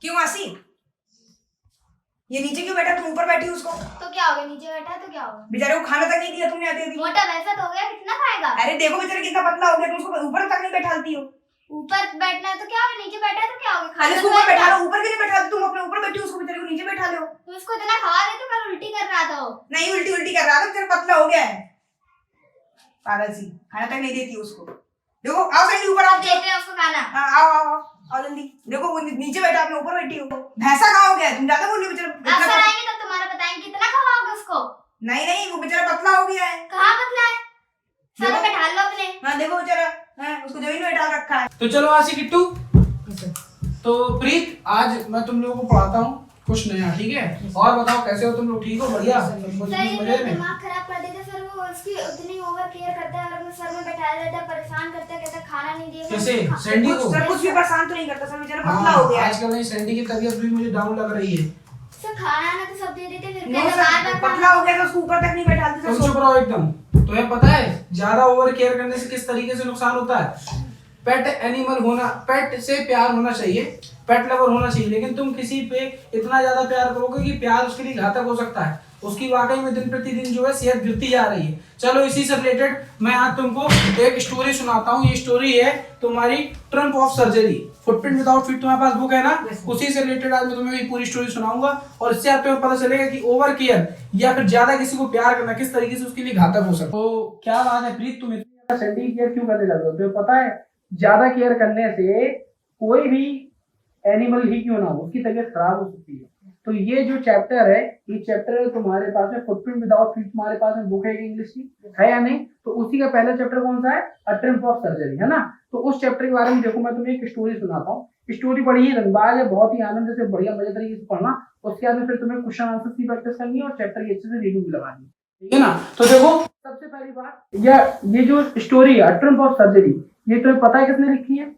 क्यों मासी, ये नीचे क्यों बैठा, तुम ऊपर बैठी हो उसको? तो क्या हो गया, नीचे बैठा है तो क्या होगा? बेचारे को खाना तक नहीं दिया तुमने आते दिन। मोटा वैसा तो हो गया, कितना खाएगा? अरे देखो बेचारा कितना पतला हो गया, तुम उसको ऊपर तक नहीं बैठाती हो। ऊपर बैठना है तो क्या होगा, नीचे बैठा है तो क्या होगा? अरे उसको ऊपर बैठा लो, ऊपर क्यों नहीं बैठाती तुम? अपने ऊपर बैठी हो, उसको बेचारे को नीचे बैठा लो। तुम इसको इतना खवा दे तो कल उल्टी कर रहा था वो। नहीं उल्टी उल्टी कर रहा था, बेचारा पतला हो गया है। पागल सी, खाना तक नहीं देती उसको। देखो आओ सैंडी ऊपर आओ, देते हैं उसको खाना। आओ आओ आओ आओ जल्दी। देखो वो नीचे बैठा, अपने ऊपर बैठी हो। भैंसा कहाँ हो गया, तुम ज्यादा बोल रही हो बेचारा। अफसर आएंगे तब तुम्हारा बताएंगे कितना खवाओगे उसको। नहीं नहीं, वो बेचारा पतला हो गया है। कहाँ पतला है, सर पे बैठा लो अपने। हाँ देखो बेचारा, उसको जमीन में बैठा रखा है। तो चलो आशी किट्टू, तो प्रीत आज मैं तुम लोगों को पढ़ाता हूँ कुछ नया, ठीक है? और बताओ कैसे हो तुम लोग, ठीक हो? बढ़िया, सब कुछ सर ये मजे में? दिमाग खराब कर देते सर, वो उसकी उतनी ओवर केयर करता है और अपने सर में बैठाया रहता है, परेशान करता है, कहता है खाना नहीं दिया। कैसे सैंडी को? सर कुछ भी परेशान तो नहीं करता सर, बेचारा पतला हो गया है। आजकल नहीं, सैंडी की तबीयत भी मुझे डाउन लग रही है। सर खाना ना तो सब दे देते, फिर नो कहते सर, बार-बार पतला हो गया तो उसको ऊपर तक नहीं बैठाते तुम सर। चुप रहो एकदम। तुम्हें पता है ज्यादा ओवर केयर करने से किस तरीके से नुकसान होता है? पेट एनिमल होना, पेट से प्यार होना चाहिए, पेट लवर होना चाहिए, लेकिन तुम किसी पे इतना ज्यादा प्यार करोगे कि प्यार उसके लिए घातक हो सकता है। उसकी वाकई में दिन प्रतिदिन जो है सेहत गिरती जा रही है। चलो इसी से रिलेटेड मैं आज तुमको एक स्टोरी सुनाता हूँ। ये स्टोरी है तुम्हारी Trump of surgery, footprint without feet. तुम्हारे पास बुक है ना? उसी से रिलेटेड आज मैं तुम्हें ये पूरी स्टोरी सुनाऊंगा और इससे आप तुम्हें पता चलेगा कि ओवर केयर या फिर ज्यादा किसी को प्यार करना किस तरीके से उसके लिए घातक हो सकता है। तो क्या बात है प्रीत, तुम इतनी ज्यादा सैंडी केयर क्यों करने लगे हो? तुम्हें पता है ज्यादा केयर करने से कोई भी एनिमल ही क्यों ना हो, उसकी तबीयत खराब हो सकती है। तो ये जो चैप्टर है, ये चैप्टर तुम्हारे पास में फुटप्रिंट विदाउट फीट, तुम्हारे पास में बुक है इंग्लिश की, है या नहीं? तो उसी का पहला चैप्टर कौन सा है? अ ट्रिम्प ऑफ सर्जरी, है ना? तो उस चैप्टर के बारे में देखो, मैं तुम्हें एक स्टोरी सुनाता हूँ। स्टोरी बड़ी ही रंगबाज है, बहुत ही आनंद से बढ़िया मजे तरीके से पढ़ना। उसके बाद में फिर तुम्हें क्वेश्चन आंसर की प्रैक्टिस करनी है और चैप्टर की अच्छे से रीडिंग भी लगानी है, ठीक है ना? तो देखो सबसे पहली बात, ये जो स्टोरी है अ ट्रिम्प ऑफ सर्जरी, ये तुम्हें पता है किसने लिखी है?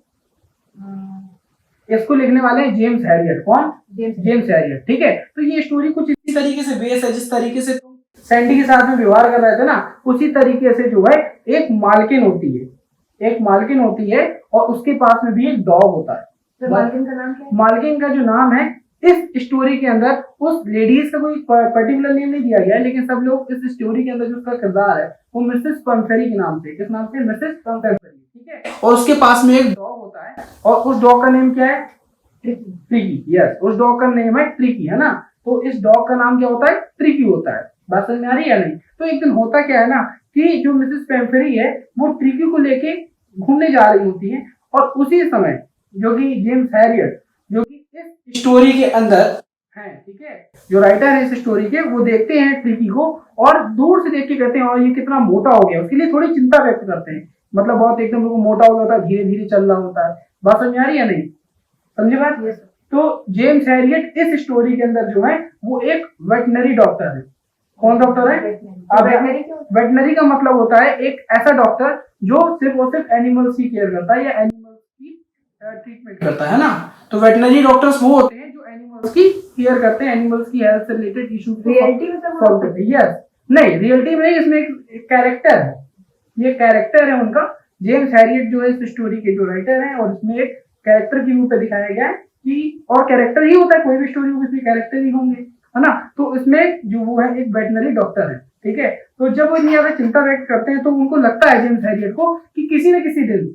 इसको लिखने वाले हैं जेम्स हैरियट। कौन? जेम्स हैरियट, ठीक है? तो ये स्टोरी कुछ इसी तरीके से बेस है, जिस तरीके से तुम सैंडी के साथ में व्यवहार कर रहे थे ना, उसी तरीके से जो है एक मालकिन होती है, एक मालकिन होती है और उसके पास में भी एक डॉग होता है। तो मालकिन का नाम क्या है? मालकिन का जो नाम है इस स्टोरी के अंदर, उस लेडीज का कोई पर्टिकुलर नेम नहीं दिया गया है, लेकिन सब लोग इस स्टोरी के अंदर जो उसका किरदार है वो मिसेस पम्फेरी के नाम से, किस नाम से? मिसेस पम्फेरी, ठीक है? और उसके पास में एक डॉग होता है और उस डॉग का नेम क्या है? ट्रिकी। यस, उस डॉग का नेम है ट्रिकी, है ना? तो इस डॉग का नाम क्या होता है? ट्रिकी होता है। बात समझ में आ रही है या नहीं? तो एक दिन होता क्या है ना कि जो मिसेस पेम्फेरी है वो ट्रिकी को लेके घूमने जा रही होती है और उसी समय जो कि जेम्स हैरियट, जो कि इस स्टोरी के अंदर है, ठीक है, जो राइटर है इस स्टोरी के, वो देखते हैं ट्रिकी को और दूर से देख के कहते हैं और ये कितना मोटा हो गया, उसके लिए थोड़ी चिंता व्यक्त करते हैं। मतलब बहुत एकदम मोटा हो गया होता है, धीरे धीरे चल रहा होता है। बात समझ में आ रही है या नहीं? समझे बात? तो जेम्स हैरियट इस स्टोरी के अंदर जो है वो एक वेटनरी डॉक्टर है। कौन डॉक्टर है? वेटनरी का मतलब होता है एक ऐसा डॉक्टर जो सिर्फ और सिर्फ एनिमल्स की केयर करता है या एनिमल्स की ट्रीटमेंट करता है ना? तो वेटनरी डॉक्टर्स वो होते हैं जो एनिमल्स की केयर करते हैं, एनिमल्स की हेल्थ से रिलेटेड इश्यूज को सॉल्व करते हैं। यस, नहीं रियलिटी में इसमें एक कैरेक्टर है, ये कैरेक्टर है उनका। जेम्स हैरियट जो है इस स्टोरी के जो राइटर हैं और इसमें एक कैरेक्टर के रूप में दिखाया गया है कि, और कैरेक्टर ही होता है, कोई भी स्टोरी हो इसमें कैरेक्टर ही होंगे, है ना? तो इसमें जो वो है एक वेटनरी डॉक्टर है, ठीक है? तो जब वो इतनी ज्यादा चिंता व्यक्त करते हैं तो उनको लगता है जेम्स हैरियट को कि किसी न किसी दिन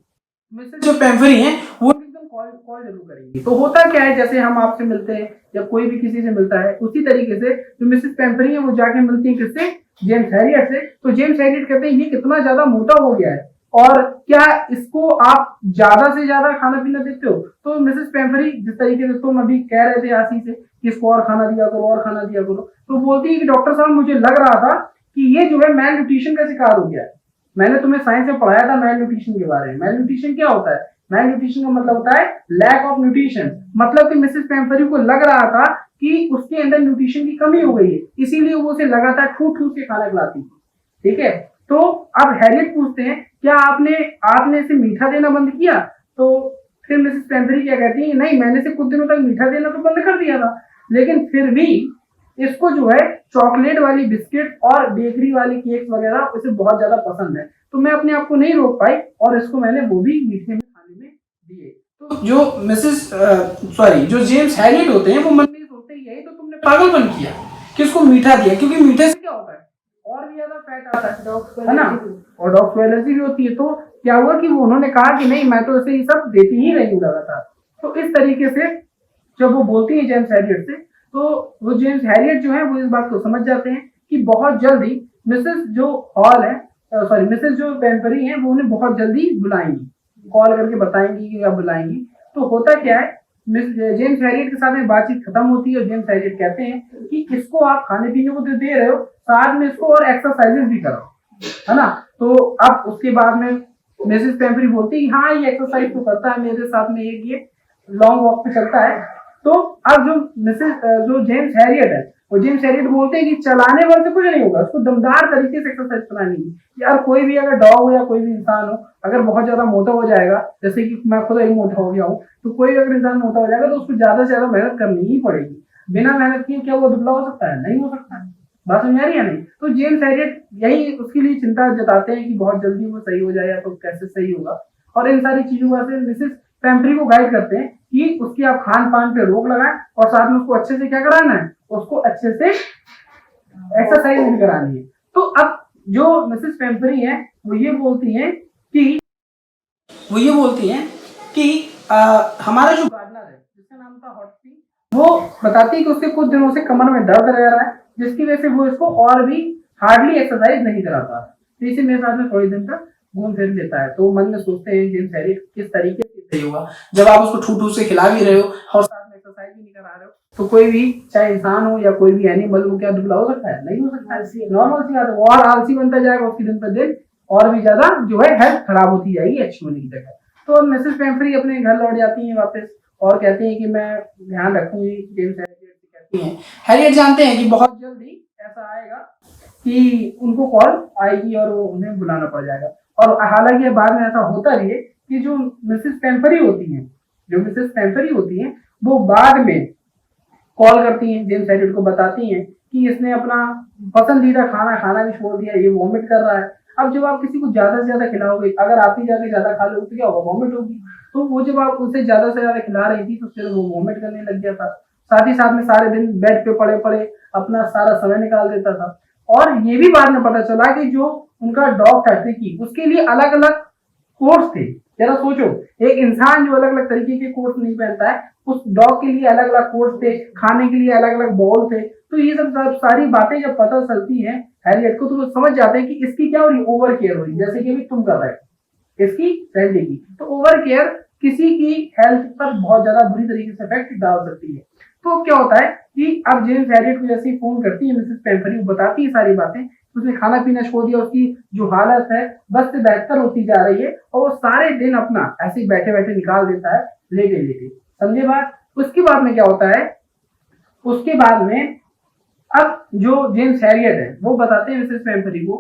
मिसेस जो पेम्फेरी हैं वो एकदम कॉल जरूर करेंगी। तो होता क्या है, जैसे हम आपसे मिलते हैं या कोई भी किसी से मिलता है, उसी तरीके से जो मिसेस पेम्फेरी है वो जाके मिलती है किससे? जेम्स हैरियट से। तो जेम्स हैरियट कहते हैं ये कितना ज्यादा मोटा हो गया है और क्या इसको आप ज्यादा से ज्यादा खाना पीना देते हो? तो मिसेस पेम्फेरी जिस तरीके से तुम अभी कह रहे थे आशी से कि इसको और खाना दिया करो और खाना दिया करो, तो बोलती है कि डॉक्टर साहब मुझे लग रहा था कि ये जो है मैल न्यूट्रिशन का शिकार हो गया है। मैंने तुम्हें साइंस में पढ़ाया था मैल न्यूट्रिशन के बारे में। मैल न्यूट्रिशन क्या होता है? मैल न्यूट्रिशन का मतलब होता है लैक ऑफ न्यूट्रिशन। मतलब कि मिसेस पेम्फेरी को लग रहा था कि उसके अंदर न्यूट्रिशन की कमी हो गई है, इसीलिए वो उसे लगातार ठूठ ठूठ के खाना खिलाती थी, ठीक है? तो अब हैरियट पूछते हैं क्या आपने इसे मीठा देना बंद किया? तो फिर मिसेस पेम्फेरी क्या कहती है, नहीं मैंने इसे कुछ दिनों तक मीठा देना तो बंद कर दिया था, लेकिन फिर भी इसको जो है चॉकलेट वाली बिस्किट और बेकरी वाली केक्स वगैरह उसे बहुत ज्यादा पसंद है, तो मैं अपने आप को नहीं रोक पाई और इसको मैंने वो भी मीठे में खाने में दिए। तो जो जो जेम्स हैरियट होते हैं वो मन में सोचते हैं यही तो तुमने पागलपन किया कि उसको मीठा दिया, क्योंकि मीठे से क्या होता है और भी ज्यादा फैट आता है ना, और डॉग्स को एलर्जी भी होती है। तो क्या हुआ कि वो उन्होंने कहा कि नहीं मैं तो ऐसे ही सब देती ही रही हूँ लगातार। तो इस तरीके से जब वो बोलती है जेम्स हैरियट से, तो वो जेम्स हैरियट जो है वो इस बात को समझ जाते हैं कि बहुत जल्दी मिसेस जो हॉल है मिसेस जो पेम्परी है वो उन्हें बहुत जल्दी बुलाएंगी, कॉल करके बताएंगी कि अब बुलाएंगी। तो होता क्या है, मिस जेम्स हैरियट के साथ में बातचीत खत्म होती है और जेम्स हैरियट कहते हैं कि इसको आप खाने पीने को तो दे रहे हो, साथ में इसको और एक्सरसाइजेस भी कराओ, है ना। तो अब उसके बाद में मिसेस पेम्परी बोलती है कि हाँ ये एक्सरसाइज तो करता है मेरे साथ में, एक ये लॉन्ग वॉक पे चलता है। तो अब जो जेम्स हैरियट है वो जेम्स हैरियट बोलते हैं कि चलाने वाले से कुछ नहीं होगा, उसको दमदार तरीके से एक्सरसाइज करानी है। यार कोई भी अगर डॉग हो या कोई भी इंसान हो अगर बहुत ज्यादा मोटा हो जाएगा, जैसे कि मैं खुद ही मोटा हो गया हूँ, तो कोई अगर इंसान मोटा हो जाएगा तो उसको ज्यादा से ज्यादा मेहनत करनी ही पड़ेगी। बिना मेहनत किए क्या वो दुबला हो सकता है? नहीं हो सकता। बात समझ आ रही है नहीं? तो जेम्स हैरियट यही उसके लिए चिंता जताते हैं कि बहुत जल्दी वो सही हो जाए, या तो कैसे सही होगा। और इन सारी चीजों से मिसेस पेम्परी को गाइड करते हैं कि उसकी आप खान पान पे रोक लगाएं और साथ में उसको अच्छे से क्या कराना है, उसको अच्छे से एक्सरसाइज भी करानी है। तो अब जो मिसेस पेम्परी है वो ये बोलती हैं कि हमारा जो गार्डनर है जिसका नाम था हॉटसी, वो बताती है कि उसके कुछ दिनों से कमर में दर्द रह रहा है, जिसकी वजह से वो इसको और भी हार्डली एक्सरसाइज नहीं करा पा रहा। तो इसे मेरे साथ में थोड़ी दिन तक घूम फिर लेता है। तो मन में सोचते हैं जेम्स हैरियट किस तरीके से सही होगा जब आप उसको ठूठू से खिला भी रहे हो और साथ में एक्सरसाइज भी नहीं करा रहे हो। तो कोई भी चाहे इंसान हो या कोई भी एनिमल हो क्या दुबला हो सकता है? नहीं हो सकता। नॉर्मल सी बात है, और आलसी बनता जाएगा उसकी दिन पर दिन, और भी ज्यादा जो है हेल्थ खराब होती जाएगी अच्छी होने की जगह। तो मिसेस पेम्परी अपने घर लौट जाती हैं वापस और कहती हैं कि मैं ध्यान रखूंगी। जेम्स हैरियट से कहती हैं, हैरियट जानते हैं कि बहुत जल्दी ऐसा आएगा कि उनको कॉल आएगी और वो उन्हें बुलाना पड़ जाएगा। और हालांकि बाद में ऐसा होता भी है कि जो मिसेस पेम्परी होती हैं वो बाद में कॉल करती हैं, जेम्स हैरियट को बताती हैं कि इसने अपना पसंदीदा खाना खाना भी छोड़ दिया, ये वॉमिट कर रहा है। अब जब आप किसी को ज्यादा से ज्यादा खिलाओगे, अगर आप ही जाके ज्यादा खा लोगे तो क्या होगा? वॉमिट होगी। तो वो जब आप उसे ज्यादा से ज्यादा खिला रही थी तो फिर वो वॉमिट करने लग गया था। साथ ही साथ में सारे दिन बेड पे पड़े पड़े अपना सारा समय निकाल देता था। और ये भी बाद में पता चला कि जो उनका डॉग था ट्रिकी, उसके लिए अलग अलग कोर्स थे। जरा सोचो, एक इंसान जो अलग अलग तरीके के कोर्स नहीं पहनता है, उस डॉग के लिए अलग अलग कोर्स थे, खाने के लिए अलग अलग बॉल थे। तो ये सब सारी बातें जब पता चलती हैं हैरियट को, तो वो समझ जाते हैं कि इसकी क्या हो रही, ओवर केयर हो रही, जैसे कि अभी तुम कर रहे हो इसकी सैलरी की। तो ओवर केयर किसी की हेल्थ पर बहुत ज्यादा बुरी तरीके से इफेक्ट डाल सकती है। तो क्या होता है कि अब जेम्स हैरियट को जैसे ही फोन करती है मिसेस पेम्परी, वो बताती है सारी बातें, उसने खाना पीना छोड़ दिया, उसकी जो हालत है बस से बेहतर होती जा रही है, और वो सारे दिन अपना ऐसे ही बैठे बैठे निकाल देता है लेटे लेटे। समझे बात? उसके बाद में क्या होता है, उसके बाद में अब जो जेम्स हैरियट है वो बताते हैं मिसेस पेम्परी को,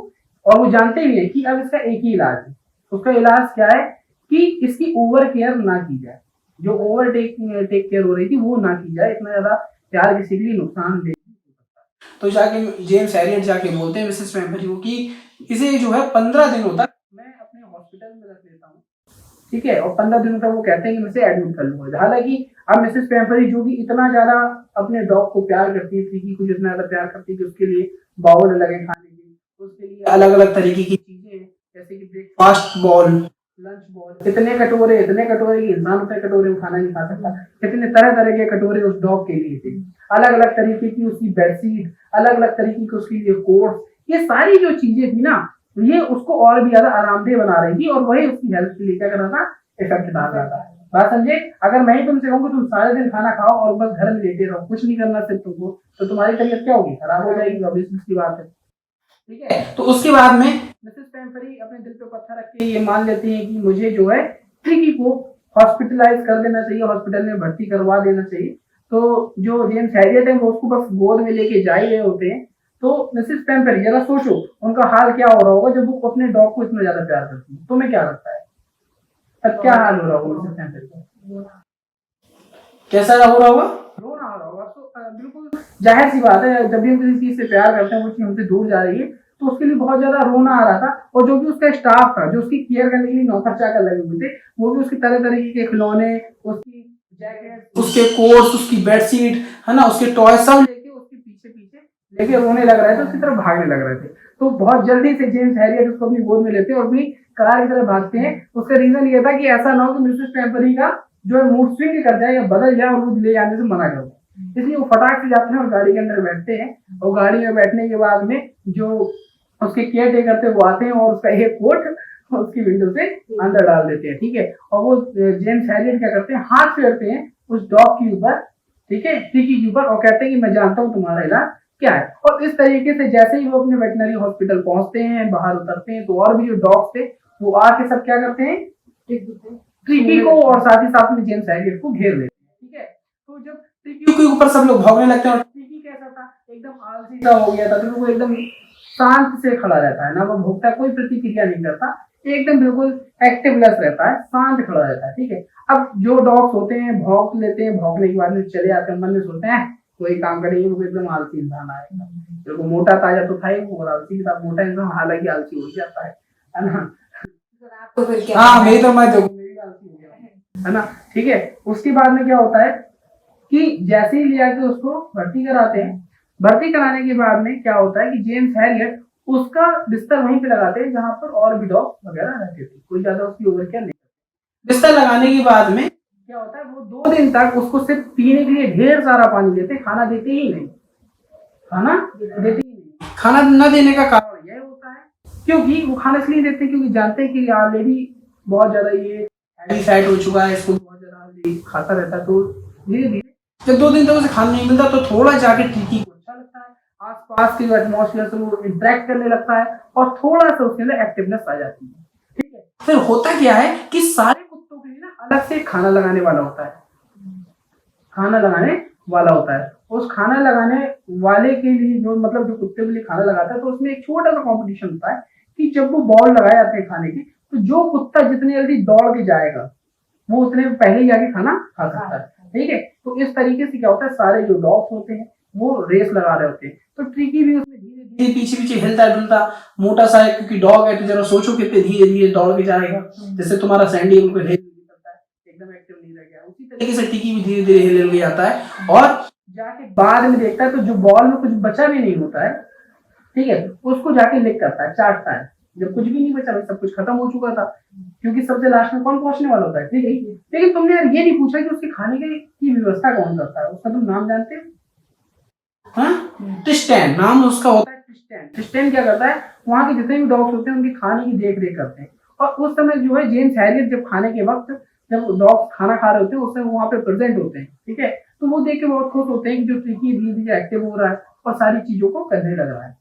और वो जानते भी है कि अब इसका एक ही इलाज है। उसका इलाज क्या है कि इसकी ओवर केयर ना की जाए, जो ओवर टेक केयर हो रही थी वो ना की जाए। इतना ज्यादा प्यार किसी के लिए नुकसान दे। तो जाके जेम्स हैरियट जाके बोलते हैं मिसेस पेम्परी को कि इसे जो है 15 दिनों तक मैं अपने हॉस्पिटल में रख लेता हूँ, ठीक है, और 15 दिनों तक वो कहते हैं कि मैं इसे एडमिट कर लूंगा। हालांकि अब मिसेस पेम्परी जो कि इतना ज्यादा अपने डॉग को प्यार करती थी, कि कुछ इतना ज्यादा प्यार करती थी, उसके लिए बाउल लगे खाने के, उसके लिए अलग अलग तरीके की चीजें, जैसे कि ब्रेकफास्ट बॉल, लंच बॉल, इतने कटोरे कि इंसान उतने कटोरे में खाना नहीं खा सकता, इतने तरह तरह के कटोरे उस डॉग के लिए थे। अलग अलग तरीके की उसकी बेडशीट, अलग अलग तरीके की उसकी ये कोट, ये सारी जो चीजें थी ना, ये उसको और भी ज्यादा आरामदेह बना रही थी, और वही उसकी हेल्थ के लिए क्या कर रहा था, इफेक्ट डाल रहा था। बात समझे? अगर मैं ही तुमसे कहूँ तुम सारे दिन खाना खाओ और बस घर में लेटे रहो, कुछ नहीं करना सिर्फ तुमको, तो तुम्हारी तबीयत क्या होगी? खराब हो जाएगी, ऑब्वियसली की बात है, ठीक है। तो उसके बाद में मिसेस पेम्परी अपने दिल पे पत्थर रख के ये मान लेती है कि मुझे जो है ट्रिकी को हॉस्पिटलाइज कर देना चाहिए, हॉस्पिटल में भर्ती करवा देना चाहिए। तो जो जेम्स हैरियट है वो उसको बस गोद में लेके जा ही रहे होते हैं। तो मिसेस पेम्परी, जरा सोचो उनका हाल क्या हो रहा होगा जब वो अपने डॉग को इतना ज्यादा प्यार करती है। तुम्हें क्या लगता है तब क्या हाल हो रहा होगा मिसेस पेम्परी का? कैसा हो रहा होगा? रोना आ रहा होगा। तो बिल्कुल जाहिर सी बात है, जब भी हम किसी चीज से प्यार करते हैं वो चीज हमसे दूर जा रही है तो उसके लिए बहुत ज्यादा रोना आ रहा था। और जो भी उसका स्टाफ था, जो उसकी केयर करने के लिए नौकर चाकर लगे हुए थे, वो भी उसकी तरह तरीके के खिलौने, उसकी जैकेट, उसके कोट्स, उसकी बेडशीट, है ना, उसके टॉय सब लेके उसके पीछे पीछे लेके रोने लग रहे थे, उसकी तरफ भागने लग रहे थे। तो बहुत जल्दी से जेम्स हैरियट उसको अपनी गोद में लेते हैं और अपनी कार की तरफ भागते हैं। उसका रीजन ये था कि ऐसा ना हो कि मिसेस पेम्परी का जो है मूड स्विंग कर जाए या बदल जाए और वो ले जाने से मना कर दे। इसलिए वो फटाक से जाते हैं और गाड़ी के अंदर बैठते हैं। और गाड़ी में बैठने के बाद में जो उसके केयर टेकर थे वो आते हैं और उसका एक कोट उसकी विंडो से अंदर डाल देते हैं, ठीक है। और वो जेम्स हैरियट क्या करते हैं, हाथ फेरते हैं उस डॉग के ऊपर, ठीक है, ट्रिकी के ऊपर, और कहते हैं कि मैं जानता हूँ तुम्हारा इलाज क्या है। और इस तरीके से जैसे ही वो अपने वेटनरी हॉस्पिटल पहुंचते हैं, बाहर उतरते हैं, तो और भी जो डॉग्स थे वो आके सब क्या करते हैं, ट्रिकी को और साथ ही साथ में जेम्स हैरियट को घेर लेते हैं, ठीक है। तो जब ट्रिकी के ऊपर सब लोग भागने लगते हैं, और ट्रिकी कैसा था, एकदम आलसी सा हो गया था, तो वो एकदम शांत से खड़ा रहता है ना, वो भोगता, कोई प्रतिक्रिया नहीं करता, एकदम बिल्कुल एक्टिवलेस रहता है, शांत खड़ा रहता है, ठीक है। अब जो डॉग्स होते हैं भौंक लेते हैं, भौंकने के बाद में चले आते हैं, मन में सोचते हैं कोई काम करेंगे, वो एकदम आलसी इंसान आएगा, तो मोटा ताजा तो था ही वो, आलसी था, मोटा इंसान हालांकि आलसी हो जाता है ना। तो फिर क्या, हाँ मेरी तो मैं देखो मेरी आलसी हो गया, है ना, ठीक है। उसके बाद में क्या होता है कि जैसे ही ले आके उसको भर्ती कराते हैं, भर्ती कराने के बाद में क्या होता है कि जेम्स हैरियट उसका बिस्तर वहीं पे लगाते हैं जहां पर और भी डॉग वगैरह रहते थे, कोई ज्यादा उसकी ओवर केयर नहीं करते। बिस्तर लगाने के बाद में क्या होता है, वो 2 दिन तक उसको सिर्फ पीने के लिए ढेर सारा पानी देते, खाना देते ही नहीं, खाना देते ही नहीं। खाना न देने का कारण यह होता है क्योंकि वो खाना इसलिए देते हैं क्योंकि जानते हैं कि ऑलरेडी बहुत ज्यादा ये हैवी फैट हो चुका है, इसको बहुत ज्यादा खाता रहता है। तो धीरे धीरे जब 2 दिन तक उसे खाना नहीं मिलता तो थोड़ा जाके ट्रिकी को अच्छा लगता है, आसपास के जो एटमॉस्फेयर से वो इंटरेक्ट करने लगता है और थोड़ा सा उसके अंदर एक्टिवनेस आ जाती है, ठीक है। फिर होता क्या है कि सारे कुत्तों के लिए ना अलग से खाना लगाने वाला होता है, खाना लगाने वाला होता है। उस खाना लगाने वाले के लिए जो मतलब जो कुत्ते के लिए खाना लगाता है, तो उसमें एक छोटा सा कंपटीशन होता है कि जब वो बॉल लगाए जाते हैं खाने के, तो जो कुत्ता जितनी जल्दी दौड़ के जाएगा वो उतने पहले ही जाके खाना खा सकता है, ठीक है। तो इस तरीके से क्या होता है, सारे जो डॉग्स होते हैं वो रेस लगा रहे होते हैं। तो ट्रिकी भी उसमें धीरे धीरे पीछे पीछे हिलता डुलता, मोटा सा है क्योंकि डॉग है, तो जरा सोचो कितने धीरे धीरे दौड़ के जाएगा, जैसे तुम्हारा सैंडी उनको हिल करता है, एकदम एक्टिव नहीं रह गया, उसी तरीके से ट्रिकी भी धीरे धीरे हिल के जाता है और जाके बाद में देखता है तो जो बॉल में कुछ बचा भी नहीं होता है, ठीक है, उसको जाके लिक करता है, चाटता है। जब कुछ भी नहीं बचा, सब कुछ खत्म हो चुका था, क्योंकि सबसे लास्ट में कौन पहुंचने वाला होता है, ठीक है। लेकिन तुमने यार ये नहीं पूछा कि उसके खाने की व्यवस्था कौन करता है, उसका तुम नाम जानते हो? हाँ, ट्रिस्टैन नाम उसका होता है, ट्रिस्टैन। ट्रिस्टैन क्या करता है, वहां के जितने भी डॉग्स होते हैं उनकी खाने की देख रेख करते हैं। और उस समय जो है जेम्स हैरियट जब खाने के वक्त जब डॉग्स खाना खा रहे होते हैं उस समय वहां पे प्रेजेंट होते हैं, ठीक है। तो वो देख के बहुत खुश होते हैं कि जो ट्रिकी धीरे धीरे एक्टिव हो रहा है और सारी चीजों को करने लग रहा है।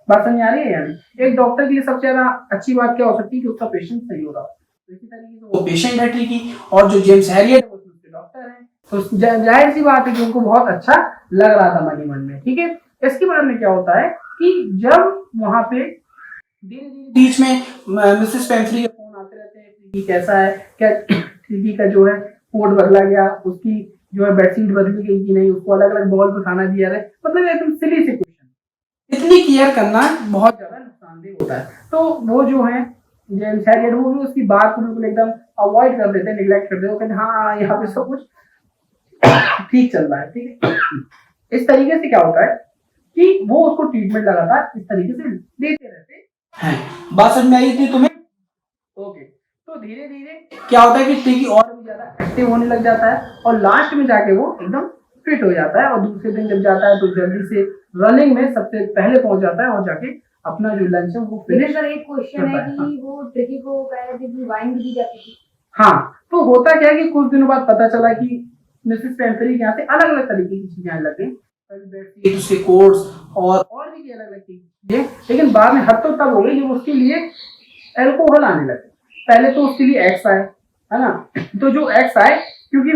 बात समझ आ रही है? यानी एक डॉक्टर के लिए सबसे ज्यादा अच्छी बात क्या हो सकती है कि उसका पेशेंट सही हो रहा हो। तो इसी तरीके से वो पेशेंट है ट्रिकी और जो जेम्स हैरियट है वो उसके डॉक्टर हैं, तो जाहिर सी बात है कि उनको बहुत अच्छा लग रहा था मन ही मन में, ठीक है। इसके बाद में क्या होता है कि जब वहां पे धीरे धीरे बीच में मिसेस पेम्फ्री के फोन आते रहते हैं, ट्रिकी कैसा है, क्या ट्रिकी का जो है कोट बदला गया, उसकी जो है बेडशीट बदली गई कि नहीं, उसको अलग अलग बॉल पे खाना दिया जाए, मतलब एकदम सिली से क्वेश्चन। इतनी केयर करना बहुत ज्यादा नुकसानदेह होता है। तो वो जो है जेम्स हैरियट वो भी उसकी बात को बिल्कुल एकदम अवॉइड कर देते हैं, निगलेक्ट कर देते हैं, कहते हाँ यहाँ पे सब कुछ ठीक चल रहा है, ठीक है। इस तरीके से क्या होता है कि वो उसको ट्रीटमेंट लगातार इस तरीके से देते रहते हैं। बात समझ में आई थी तुम्हें? ओके। तो धीरे धीरे क्या होता है कि ट्रिकी और भी ज्यादा एक्टिव होने लग जाता है और लास्ट में जाके वो एकदम फिट हो जाता है और दूसरे दिन जब जाता है तो जल्दी से रनिंग में सबसे पहले पहुंच जाता है और जाके अपना जो लंच है वो फिनिश। एक क्वेश्चन है कि वो ट्रिकी को कह रहे थे कि वाइन भी दी जाती थी। हाँ, तो होता क्या है कि कुछ दिनों बाद पता चला कि मिसेस पेम्फ्री के यहाँ से अलग अलग तरीके की चीजें आने लगी, उसके कोट्स और भी अलग अलग चीजें, लेकिन बाद में हद तो तब हो गई जब उसके लिए एल्कोहल आने लगे। पहले तो उसके लिए एक्स आए, है ना, तो जो एक्स आए क्योंकि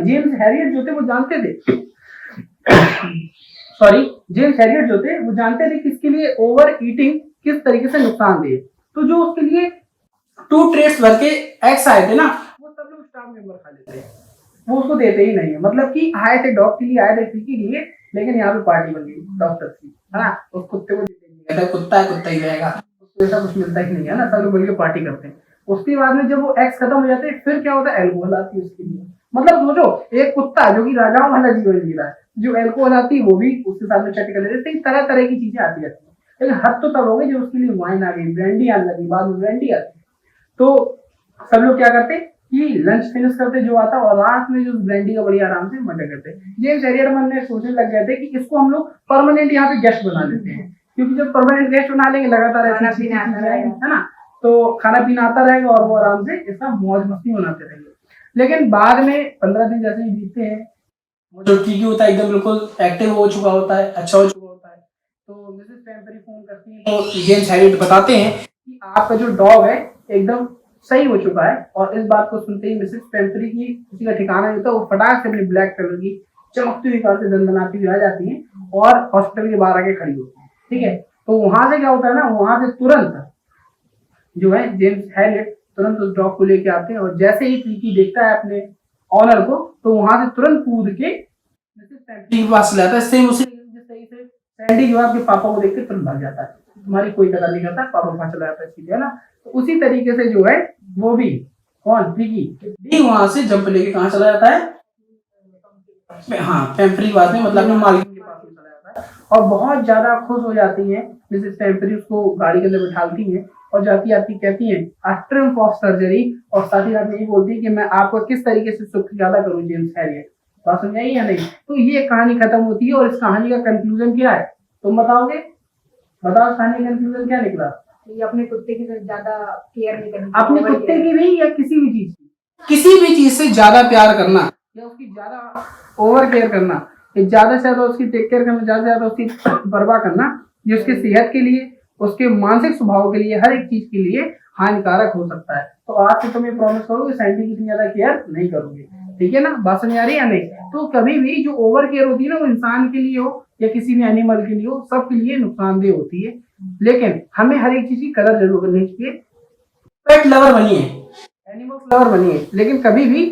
जेम्स हैरियट जो थे वो जानते थे जेम्स हैरियट जो थे वो जानते थे कि इसके लिए ओवर ईटिंग किस तरीके से नुकसानदेह। तो जो उसके लिए 2 ट्रेस भर के एक्स आए थे ना, वो सब लोग स्टाफ मेंबर खा लेते हैं, वो उसको देते ही नहीं है। मतलब कि आए थे डॉग के लिए, आए थे ट्रिकी के लिए, लेकिन यहाँ पे पार्टी बन गई डॉक्टर की, है ना, उस कुत्ते को देते नहीं। कहता है कुत्ता ही रहेगा, उसको ऐसा कुछ मिलता ही नहीं है ना, सब लोग मिलकर पार्टी करते हैं। उसके बाद में जब वो एक्स खत्म हो जाते हैं फिर क्या होता है, एल्कोहल आती है उसके लिए। मतलब सोचो एक कुत्ता जो कि राजाओं वाला जीवन जी रहा है, जो एल्कोहल आती है वो भी उसके साथ में चट कर लेते हैं, तरह तरह की चीजें आती रहती है। लेकिन हद तो तब हो गई जब उसके लिए वाइन आ गई, ब्रांडी आने लगी, बाद में ब्रांडी आती है। तो सब लोग क्या करते कि लंच फिनिश करते जो आता और रात में जो ब्रांडी का बढ़िया आराम से मजा करते। जेम्स हैरियट मन में सोचने लग गए थे कि इसको हम लोग परमानेंट यहाँ पे गेस्ट बना लेते हैं, क्योंकि जब परमानेंट गेस्ट बना लेंगे लगातार ऐसी चीजें है ना, तो खाना पीना आता रहेगा और वो आराम से इसका मौज मस्ती मनाते रहेंगे। लेकिन बाद में 15 दिन जैसे ही बीतते हैं, वो जो टीकी होता है एकदम बिल्कुल एक्टिव हो चुका होता है, अच्छा हो चुका होता है। तो मिसेस पेम्परी फोन करती है तो जेम्स हैरियट बताते हैं कि आपका जो डॉग है एकदम सही हो चुका है। और इस बात को सुनते ही मिसेस पेम्परी की किसी का ठिकाना नहीं होता, वो फटाक से अपनी ब्लैक कलर की चमकती हुई कार से दंदनाती हुई आ जाती है और हॉस्पिटल के बाहर आके खड़ी होती है। ठीक है, तो वहां से क्या होता है ना, वहां से तुरंत जो है जेम्स हैरियट तुरंत उस डॉग को लेके आते हैं और जैसे ही टीकी देखता है अपने ऑनर को तो वहां से तुरंत कूद के मिसेस पेम्परी के पास लाता है। सेम उसी जिस तरीके से सैंडी जो है अपने पापा को देख के तुरंत भाग जाता है, तुम्हारी कोई कदर नहीं करता, पापा वहां चला जाता है सीधे, है ना। तो उसी तरीके से जो है वो भी कौन टीकी वहां से जंप लेके कहाँ चला जाता है, हाँ पेम्परी के पास में, मतलब अपने मालिक के पास में चला जाता है। और बहुत ज्यादा खुश हो जाती है मिसेस पेम्परी, उसको गाड़ी के अंदर बिठाती है और जाती आती कहती है आफ्टर ऑफ सर्जरी, और साथ ही साथ में ये बोलती है कि मैं आपको किस तरीके से सुख ज्यादा करूँ जेम्स हैरियट। बात समझ आई या नहीं। तो ये कहानी खत्म होती है और इस कहानी का कंक्लूजन क्या है तुम बताओगे, बताओ इस कहानी का कंक्लूजन क्या निकला। ये अपने कुत्ते की ज्यादा केयर नहीं करनी, अपने कुत्ते की भी या किसी भी चीज से ज्यादा प्यार करना या उसकी ज्यादा ओवर केयर करना, ज्यादा से ज्यादा उसकी टेक केयर करना, ज्यादा से ज्यादा उसकी परवाह करना, ये उसके सेहत के लिए, उसके मानसिक स्वभाव के लिए, हर एक चीज के लिए हानिकारक हो सकता है। तो आज से तुम ये प्रॉमिस करो कि सैंडी की इतनी ज्यादा केयर नहीं करोगे, ठीक है ना। बात समझ आ रही है या नहीं। तो कभी भी जो ओवर केयर होती है ना, वो इंसान के लिए हो या किसी भी एनिमल के लिए हो, सबके लिए नुकसानदेह होती है। लेकिन हमें हर एक चीज की कदर जरूर करनी चाहिए। पेट लवर बनिए, एनिमल्स लवर बनिए, लेकिन कभी भी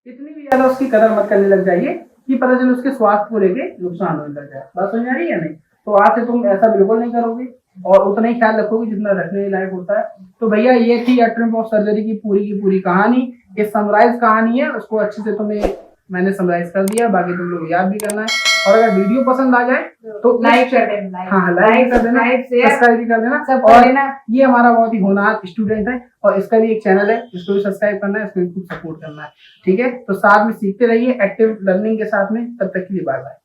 इतनी भी ज्यादा उसकी कदर मत करने लग जाइए कि पता चले उसके स्वास्थ्य को लेके नुकसान होने लग जाए। बात समझ आ रही है या नहीं। तो आज से तुम ऐसा बिल्कुल नहीं करोगे और उतना ही ख्याल रखोगे जितना रखने लायक होता है। तो भैया ये थी एटम ऑफ सर्जरी की पूरी कहानी। ये समराइज कहानी है, उसको अच्छे से तुम्हें मैंने समराइज कर दिया, बाकी तुम लोग याद भी करना है। और अगर वीडियो पसंद आ जाए तो लाइक कर देना, हाँ लाइक कर देना, सब्सक्राइब भी कर देना सब। और ये हमारा बहुत ही होनहार स्टूडेंट है और इसका भी एक चैनल है, इसको भी सब्सक्राइब करना है, इसको भी सपोर्ट करना है, ठीक है। तो साथ में सीखते रहिए एक्टिव लर्निंग के साथ में। तब तक के लिए बाय बाय।